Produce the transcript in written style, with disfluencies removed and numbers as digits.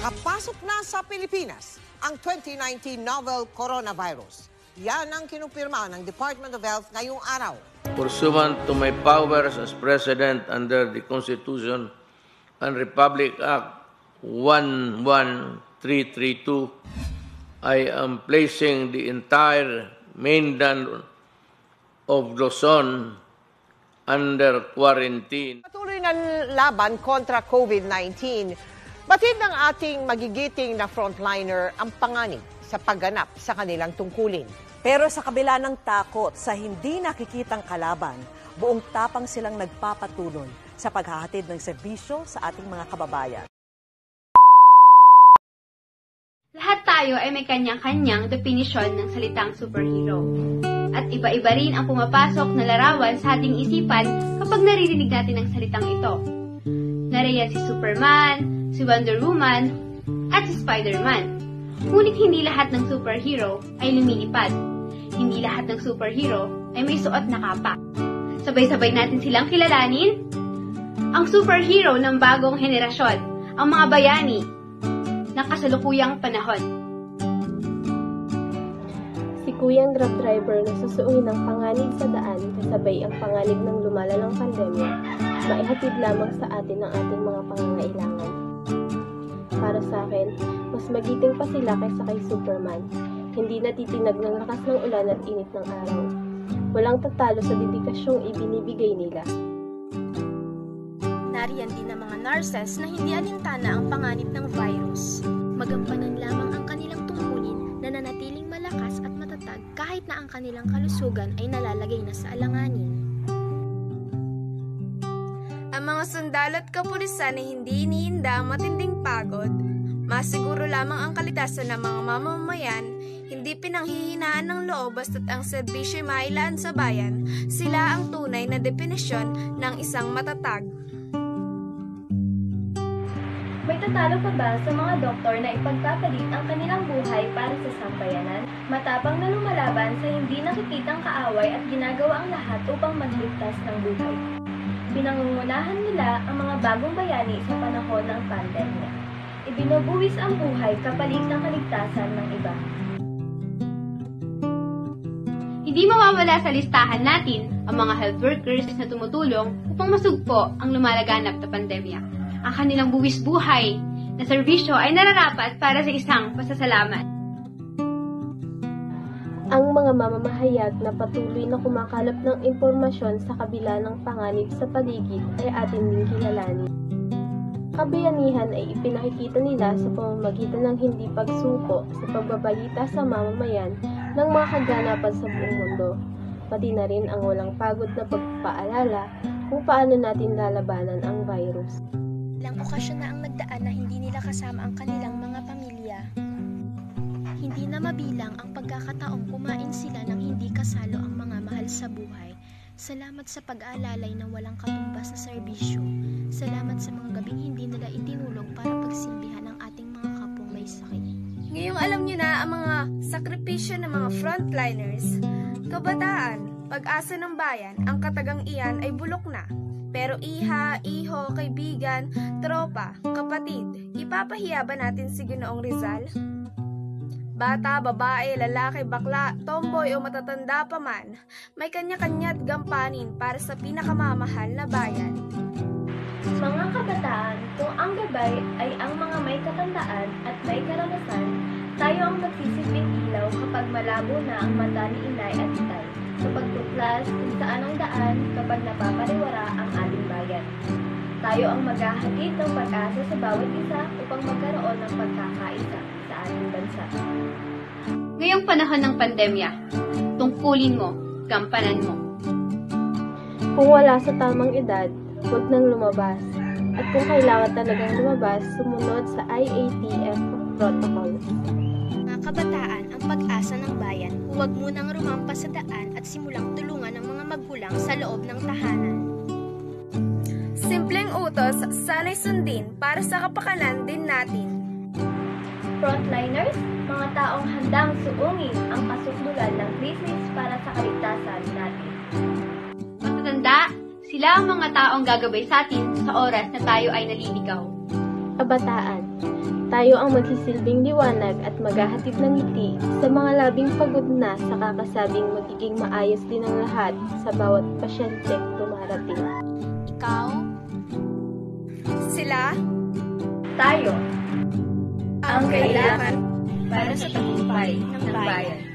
Nakapasok na sa Pilipinas ang 2019 novel coronavirus. Yan ang kinumpirma ng Department of Health ngayong araw. Pursuant to my powers as President under the Constitution and Republic Act 11332, I am placing the entire mainland of Luzon under quarantine. Patuloy na laban kontra COVID-19. Batid ng ating magigiting na frontliner ang panganib sa pagganap sa kanilang tungkulin. Pero sa kabila ng takot sa hindi nakikitang kalaban, buong tapang silang nagpapatuloy sa paghahatid ng serbisyo sa ating mga kababayan. Lahat tayo ay may kanyang-kanyang definisyon ng salitang superhero. At iba-iba rin ang pumapasok na larawan sa ating isipan kapag naririnig natin ang salitang ito. Nariyan si Superman, si Wonder Woman, at si Spider-Man. Ngunit hindi lahat ng superhero ay lumilipad. Hindi lahat ng superhero ay may suot na kapa. Sabay-sabay natin silang kilalanin. Ang superhero ng bagong henerasyon, ang mga bayani ng kasalukuyang panahon. Si Kuyang Grab Driver na susuungin ng panganib sa daan kasabay ang panganib ng lumalalang pandemya, maihatid lamang sa atin ang ating mga pangangailangan. Para sa akin, mas magiting pa sila kaysa kay Superman. Hindi natitinag ng lakas ng ulan at init ng araw. Walang tatalo sa dedikasyong ibinibigay nila. Nariyan din ang mga nurses na hindi alintana ang panganib ng virus. Magampanan lamang ang kanilang tungkulin na nanatiling malakas at matatag kahit na ang kanilang kalusugan ay nalalagay na sa alanganin. Ang mga sundalo at kapulisan ay hindi iniinda ang matinding pagod. Masiguro lamang ang kaligtasan ng mga mamamayan, hindi pinanghihinaan ng loob basta't ang serbisyo ay mailaan sa bayan. Sila ang tunay na definisyon ng isang matatag. May tatalo pa ba sa mga doktor na ipagpapalit ang kanilang buhay para sa sambayanan? Matapang na lumalaban sa hindi nakikitang kaaway at ginagawa ang lahat upang magligtas ng buhay. Pinangungunahan nila ang mga bagong bayani sa panahon ng pandemya. Ibinubuwis ang buhay kapalit ng kaligtasan ng iba. Hindi mawawala sa listahan natin ang mga health workers na tumutulong upang masugpo ang lumalaganap na pandemya. Ang kanilang buwis buhay na serbisyo ay nararapat para sa isang pasasalamat. Ang mga mamamahayag na patuloy na kumakalap ng impormasyon sa kabila ng panganib sa paligid ay atin ding kilalanin. Kabayanihan ay ipinakikita nila sa pamamagitan ng hindi pagsuko sa pagbabalita sa mamamayan ng mga kaganapan sa buong mundo, pati na rin ang walang pagod na pagpaalala kung paano natin lalabanan ang virus. Ilang okasyon na ang nagdaan na hindi nila kasama ang kanilang mga pamilya. Hindi na mabilang ang pagkakataong kumain sila ng hindi kasalo ang mga mahal sa buhay. Salamat sa pag-aalalay ng walang katumbas na serbisyo. Salamat sa mga gabing hindi nila itinulog para pagsilbihan ang ating mga kapong may sakit. Ngayong alam niyo na ang mga sakripisyo ng mga frontliners. Kabataan, pag-asa ng bayan, ang katagang iyan ay bulok na. Pero iha, iho, kaibigan, tropa, kapatid, ipapahiya ba natin si Ginoong Rizal? Bata, babae, lalaki, bakla, tomboy o matatanda pa man, may kanya-kanya't gampanin para sa pinakamamahal na bayan. Mga kabataan, kung ang gabay ay ang mga may katandaan at may karanasan, tayo ang magsisilbing ilaw kapag malabo na ang mata ni inay at itay, sa pagtuklas kung saan ang daan kapag napapariwara ang ating bayan. Tayo ang maghahatid ng pag-asa sa bawat isa upang magkaroon ng pagkakaisa sa ating bansa. Ngayong panahon ng pandemya, tungkulin mo, gampanan mo. Kung wala sa tamang edad, huwag nang lumabas. At kung kailangan talagang lumabas, sumunod sa IATF protocols. Mga kabataan, ang pag-asa ng bayan, huwag munang rumampas sa daan at simulang tulungan ang mga magulang sa loob ng tahanan. Simpleng utos, sana'y sundin para sa kapakanan din natin. Frontliners, mga taong handang suungin ang kasukdulan ng krisis para sa kaligtasan natin. Matatanda, sila ang mga taong gagabay sa atin sa oras na tayo ay naliligaw. Kabataan, Tayo ang magsisilbing liwanag at maghahatid ng ngiti sa mga labing pagod na sa kakasabing magiging maayos din ang lahat sa bawat pasyenteng dumarating. Ikaw, Sila, Tayo ang kailangan para sa tagumpay ng bayan.